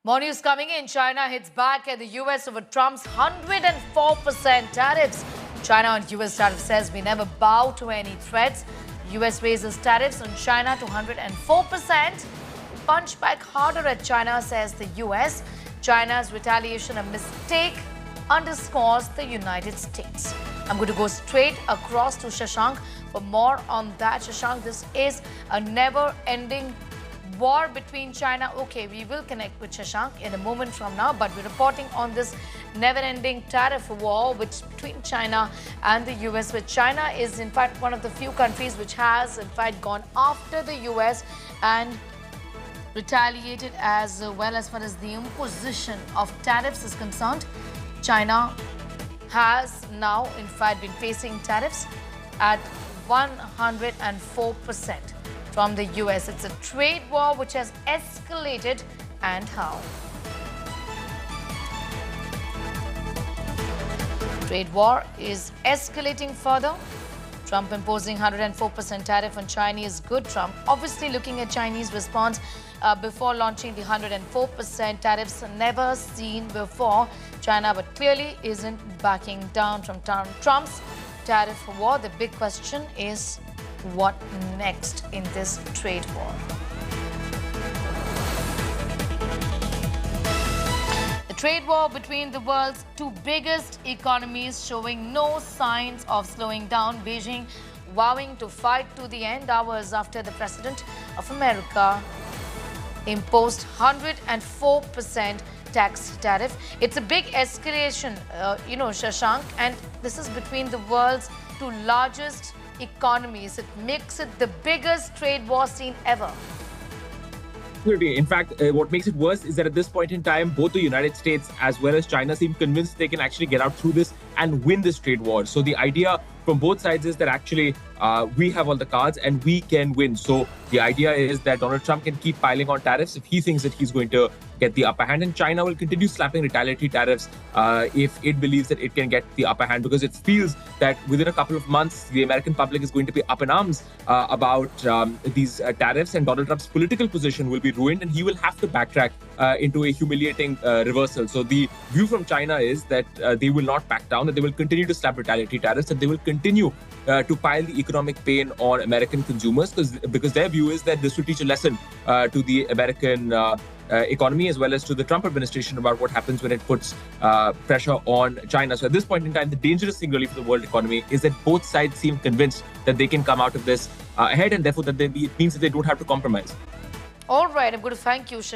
More news coming in. China hits back at the U.S. over Trump's 104% tariffs. China on U.S. tariff says we never bow to any threats. U.S. raises tariffs on China to 104%. Punch back harder at China, says the U.S. China's retaliation a mistake underscores the United States. I'm going to go straight across to Shashank for more on that. Shashank, this is a never-ending war between China. Okay, we will connect with Shashank in a moment from now, but we're reporting on this never-ending tariff war between China and the US, where China is in fact one of the few countries which has in fact gone after the US and retaliated as well as far as the imposition of tariffs is concerned. China has now in fact been facing tariffs at 104% from the US. It's a trade war which has escalated, and how? Trade war is escalating further. Trump imposing 104% tariff on Chinese goods. Trump obviously looking at Chinese response before launching the 104% tariffs, never seen before. China but clearly isn't backing down from Trump's tariff war. The big question is, what next in this trade war? The trade war between the world's two biggest economies showing no signs of slowing down. Beijing vowing to fight to the end, hours after the President of America imposed 104% tax tariff. It's a big escalation, Shashank, and this is between the world's two largest economies. It makes it the biggest trade war seen ever. In fact, what makes it worse is that at this point in time, both the United States as well as China seem convinced they can actually get out through this and win this trade war. So the idea from both sides is that actually we have all the cards and we can win. So the idea is that Donald Trump can keep piling on tariffs if he thinks that he's going to get the upper hand, and China will continue slapping retaliatory tariffs if it believes that it can get the upper hand, because it feels that within a couple of months, the American public is going to be up in arms about these tariffs, and Donald Trump's political position will be ruined and he will have to backtrack into a humiliating reversal. So the view from China is that they will not back down, that they will continue to slap retaliatory tariffs, and they will continue to pile the economic pain on American consumers, because their view is that this will teach a lesson to the American economy as well as to the Trump administration about what happens when it puts pressure on China. So at this point in time, the dangerous thing really for the world economy is that both sides seem convinced that they can come out of this ahead, and therefore that it means that they don't have to compromise. All right, I'm going to thank you, Shashank.